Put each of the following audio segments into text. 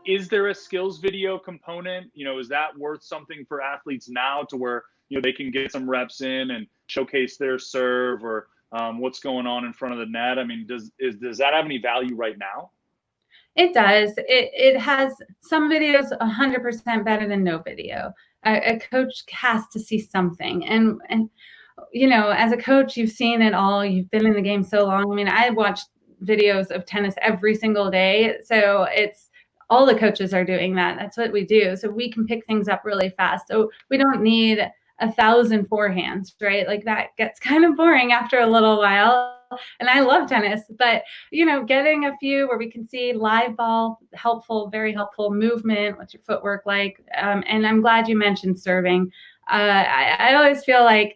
is there a skills video component? Is that worth something for athletes now to where, they can get some reps in and showcase their serve or what's going on in front of the net? I mean, does that have any value right now? It does. It has some videos 100% better than no video. A coach has to see something. And as a coach, you've seen it all. You've been in the game so long. I mean, I watch videos of tennis every single day. So it's all the coaches are doing that. That's what we do. So we can pick things up really fast. So we don't need 1,000 forehands, right? Like that gets kind of boring after a little while. And I love tennis, but getting a few where we can see live ball, helpful, very helpful movement. What's your footwork like? And I'm glad you mentioned serving. I always feel like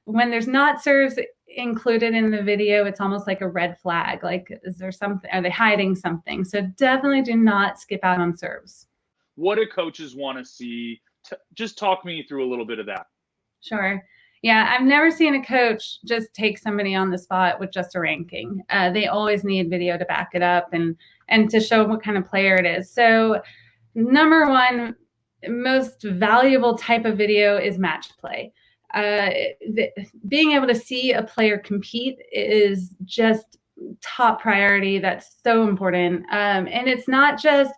when there's not serves included in the video, it's almost like a red flag. Like, is there something? Are they hiding something? So definitely do not skip out on serves. What do coaches want to see? Just talk me through a little bit of that. Sure. Yeah, I've never seen a coach just take somebody on the spot with just a ranking. They always need video to back it up and to show what kind of player it is. So number one, most valuable type of video is match play. Being able to see a player compete is just top priority. That's so important. And it's not just,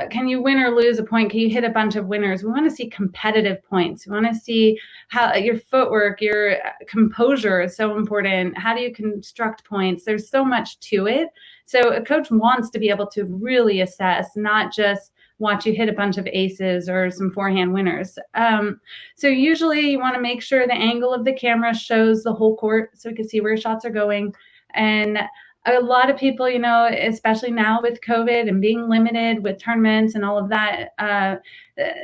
can you win or lose a point? Can you hit a bunch of winners? We want to see competitive points. We want to see how your footwork, your composure is so important. How do you construct points? There's so much to it. So a coach wants to be able to really assess, not just watch you hit a bunch of aces or some forehand winners. So usually you want to make sure the angle of the camera shows the whole court so we can see where shots are going. And a lot of people, especially now with COVID and being limited with tournaments and all of that,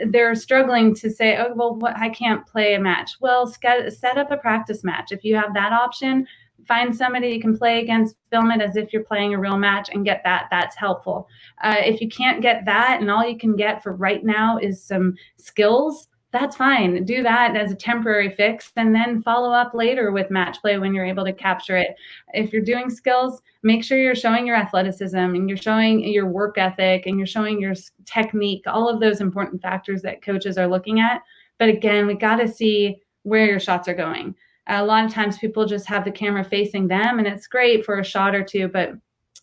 they're struggling to say, oh, well, I can't play a match. Well, set up a practice match. If you have that option, find somebody you can play against, film it as if you're playing a real match and get that. That's helpful. If you can't get that and all you can get for right now is some skills, that's fine. Do that as a temporary fix and then follow up later with match play when you're able to capture it. If you're doing skills, make sure you're showing your athleticism and you're showing your work ethic and you're showing your technique, all of those important factors that coaches are looking at. But again, we got to see where your shots are going. A lot of times people just have the camera facing them and it's great for a shot or two, but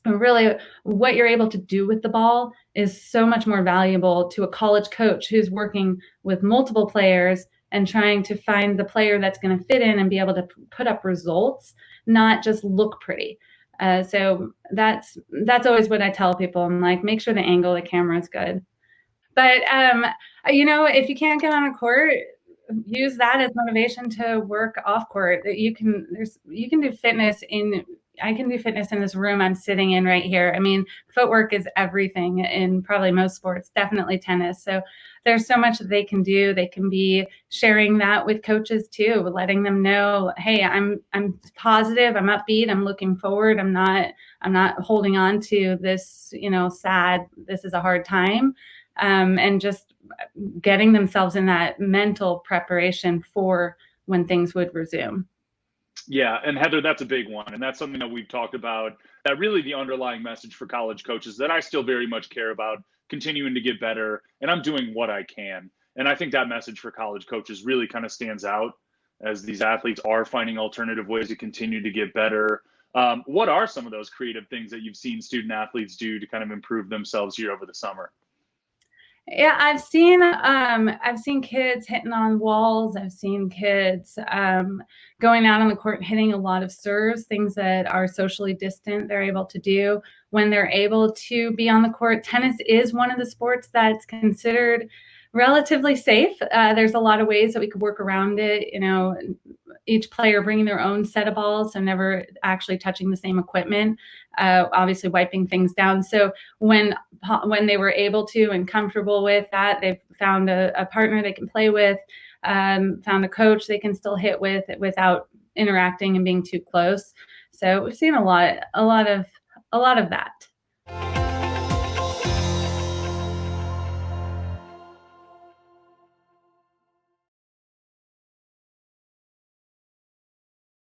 really what you're able to do with the ball is so much more valuable to a college coach who's working with multiple players and trying to find the player that's going to fit in and be able to put up results, not just look pretty. So that's always what I tell people. I'm like, make sure the angle of the camera is good. But, if you can't get on a court, use that as motivation to work off court. You can do fitness I can do fitness in this room I'm sitting in right here. I mean, footwork is everything in probably most sports, definitely tennis. So there's so much that they can do. They can be sharing that with coaches too, letting them know, hey, I'm positive, I'm upbeat, I'm looking forward. I'm not holding on to this, sad, this is a hard time. And just getting themselves in that mental preparation for when things would resume. Yeah, and Heather, that's a big one. And that's something that we've talked about, that really the underlying message for college coaches that I still very much care about, continuing to get better, and I'm doing what I can. And I think that message for college coaches really kind of stands out as these athletes are finding alternative ways to continue to get better. What are some of those creative things that you've seen student athletes do to kind of improve themselves here over the summer? Yeah, I've seen kids hitting on walls. I've seen kids going out on the court, hitting a lot of serves, things that are socially distant. They're able to do when they're able to be on the court. Tennis is one of the sports that's considered relatively safe. There's a lot of ways that we could work around it. Each player bringing their own set of balls, so never actually touching the same equipment, obviously wiping things down. So when they were able to and comfortable with that, they've found a partner they can play with, found a coach they can still hit with without interacting and being too close. So we've seen a lot of that.